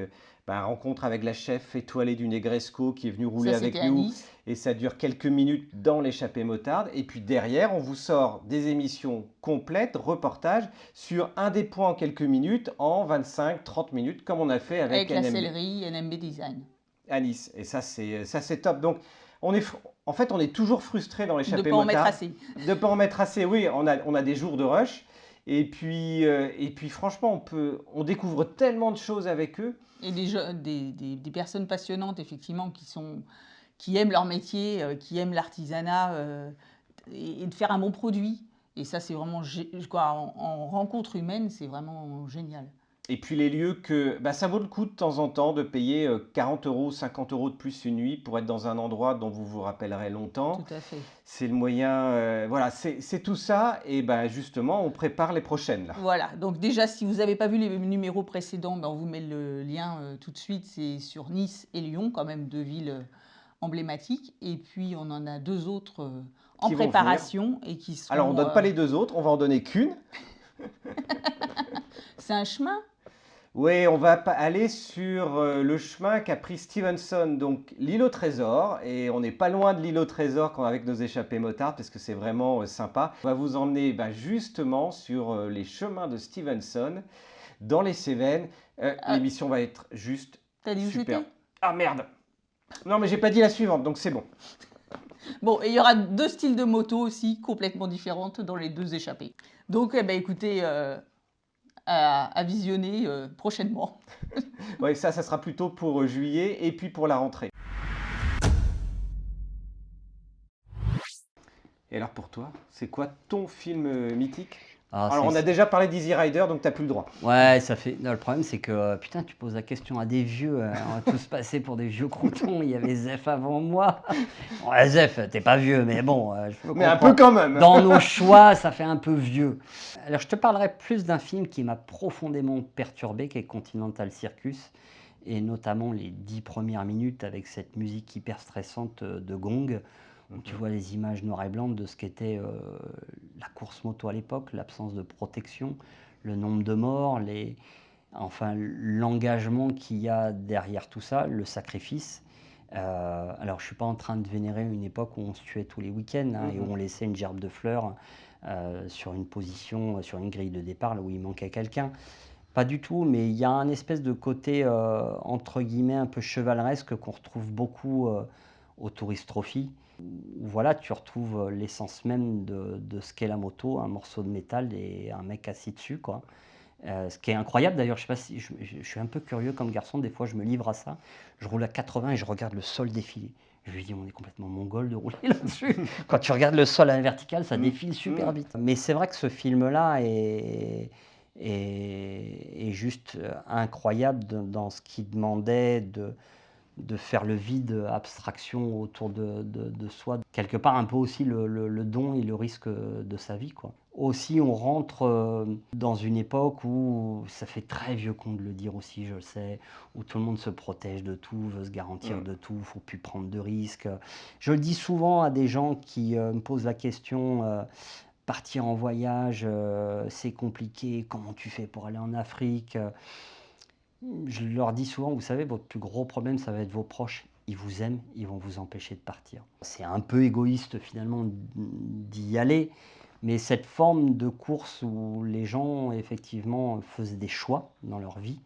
rencontre avec la chef étoilée du Negresco qui est venue rouler Ça, avec c'était à nous. Nice. Et ça dure quelques minutes dans l'échappée motarde. Et puis derrière, on vous sort des émissions complètes, reportages, sur un des points en quelques minutes, en 25-30 minutes, comme on a fait avec Avec la NMB sellerie NMB Design. à Nice. Et ça, c'est top. Donc, en fait, on est toujours frustré dans De l'échappée pas en mettre motarde assez. de ne pas en mettre assez. Oui, on a des jours de rush. Et puis franchement, on découvre tellement de choses avec eux. Et des personnes passionnantes, effectivement, qui aiment leur métier, qui aiment l'artisanat, et de faire un bon produit. Et ça, c'est vraiment, en rencontre humaine, c'est vraiment génial. Et puis les lieux ça vaut le coup de temps en temps de payer 40 euros, 50 euros de plus une nuit pour être dans un endroit dont vous vous rappellerez longtemps. Tout à fait. C'est le moyen, voilà, c'est tout ça. Et justement, on prépare les prochaines là. Voilà, donc déjà, si vous n'avez pas vu les numéros précédents, on vous met le lien tout de suite. C'est sur Nice et Lyon, quand même 2 villes emblématiques. Et puis, on en a 2 autres en Qui vont venir. préparation et qui Alors, on seront... donne pas les deux autres, on va en donner qu'une. c'est un chemin? Oui, on va aller sur le chemin qu'a pris Stevenson, donc l'île au trésor. Et on n'est pas loin de l'île au trésor avec nos échappées motards, parce que c'est vraiment sympa. On va vous emmener justement sur les chemins de Stevenson, dans les Cévennes. Ah, L'émission va être juste t'as dit où super. c'était? Ah merde! Non, mais j'ai pas dit la suivante, donc c'est bon. Bon, et il y aura 2 styles de moto aussi, complètement différentes dans les 2 échappées. Donc, eh ben, écoutez, à visionner prochainement. Ouais, ça sera plutôt pour juillet et puis pour la rentrée. Et alors pour toi, c'est quoi ton film mythique? Ah, Alors on a déjà parlé d'Easy Rider, donc t'as plus le droit. Ouais, ça fait. Non, le problème, c'est que putain, tu poses la question à des vieux. On va tous passer pour des vieux croutons. Il y avait Zef avant moi. Ouais, Zef, t'es pas vieux, mais bon, je peux Mais un peu comprendre. quand même. Dans nos choix, ça fait un peu vieux. Alors, je te parlerai plus d'un film qui m'a profondément perturbé, qui est Continental Circus, et notamment les 10 premières minutes avec cette musique hyper stressante de gong, où tu vois les images noires et blanches de ce qu'était la course moto à l'époque, l'absence de protection, le nombre de morts, enfin, l'engagement qu'il y a derrière tout ça, le sacrifice. Alors, je ne suis pas en train de vénérer une époque où on se tuait tous les week-ends et où on laissait une gerbe de fleurs sur une position, sur une grille de départ, là où il manquait quelqu'un. Pas du tout, mais il y a un espèce de côté, entre guillemets, un peu chevaleresque qu'on retrouve beaucoup au Tourist Trophy. Où voilà, tu retrouves l'essence même de ce qu'est la moto, un morceau de métal et un mec assis dessus, quoi. Ce qui est incroyable d'ailleurs, je sais pas si je suis un peu curieux comme garçon, des fois je me livre à ça. Je roule à 80 et je regarde le sol défiler. Je lui dis, on est complètement mongol de rouler là-dessus. Quand tu regardes le sol à la verticale, ça défile super vite. Mais c'est vrai que ce film-là est juste incroyable dans ce qu'il demandait de faire le vide, abstraction autour de soi. Quelque part un peu aussi le don et le risque de sa vie, quoi. Aussi, on rentre dans une époque où, ça fait très vieux con de le dire aussi, je le sais, où tout le monde se protège de tout, veut se garantir de tout, faut plus prendre de risques. Je le dis souvent à des gens qui me posent la question, partir en voyage, c'est compliqué, comment tu fais pour aller en Afrique? Je leur dis souvent, vous savez, votre plus gros problème, ça va être vos proches. Ils vous aiment, ils vont vous empêcher de partir. C'est un peu égoïste finalement d'y aller, mais cette forme de course où les gens effectivement faisaient des choix dans leur vie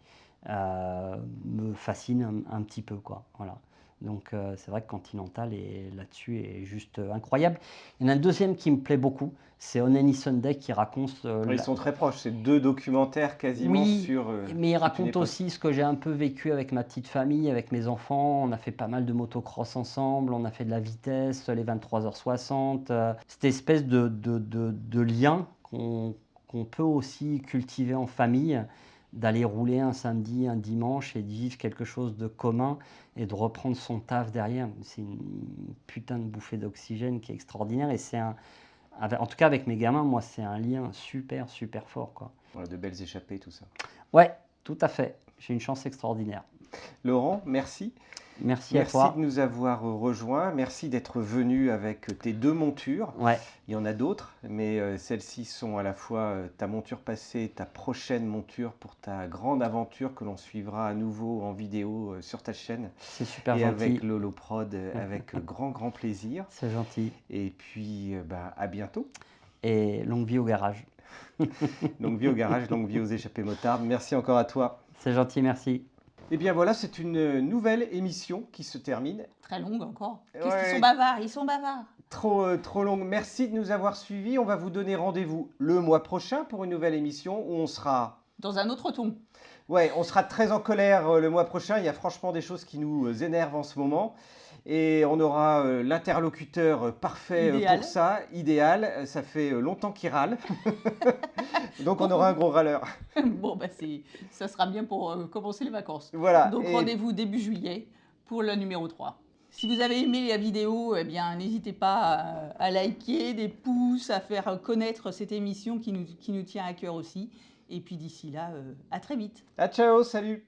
me fascine un petit peu, quoi. Voilà. Donc c'est vrai que Continental là-dessus est juste incroyable. Il y en a un deuxième qui me plaît beaucoup, c'est On Any Sunday qui raconte Ils sont très proches, c'est 2 documentaires quasiment oui, sur mais il toute une raconte époque. aussi ce que j'ai un peu vécu avec ma petite famille, avec mes enfants. On a fait pas mal de motocross ensemble, on a fait de la vitesse, les 23h60. Cette espèce de lien qu'on peut aussi cultiver en famille, d'aller rouler un samedi, un dimanche et de vivre quelque chose de commun et de reprendre son taf derrière. C'est une putain de bouffée d'oxygène qui est extraordinaire et en tout cas avec mes gamins, moi c'est un lien super super fort, quoi. Voilà, de belles échappées, tout ça. Ouais, tout à fait. J'ai une chance extraordinaire. Laurent, merci. Merci à Merci toi. de nous avoir rejoints. Merci d'être venu avec tes 2 montures. Ouais, Il y en a d'autres, mais celles-ci sont à la fois ta monture passée, ta prochaine monture pour ta grande aventure que l'on suivra à nouveau en vidéo sur ta chaîne. c'est super Et gentil. avec Lolo Prod, avec grand plaisir. C'est gentil. Et puis, à bientôt. Et longue vie au garage. Longue vie au garage, longue vie aux échappées motardes. Merci encore à toi. C'est gentil, merci. Et bien voilà, c'est une nouvelle émission qui se termine. Très longue encore. Qu'est-ce Ouais, qu'ils sont bavards, ils sont bavards. trop longue. Merci de nous avoir suivis. On va vous donner rendez-vous le mois prochain pour une nouvelle émission où on sera... Dans un autre ton. Ouais, on sera très en colère le mois prochain. Il y a franchement des choses qui nous énervent en ce moment. Et on aura l'interlocuteur parfait Idéal. pour ça, idéal. Ça fait longtemps qu'il râle. Donc on aura un gros râleur. Bon, bah ça sera bien pour commencer les vacances. Voilà. Donc Et rendez-vous début juillet pour le numéro 3. Si vous avez aimé la vidéo, eh bien n'hésitez pas à liker, des pouces, à faire connaître cette émission qui nous tient à cœur aussi. Et puis d'ici là, à très vite. ciao, salut.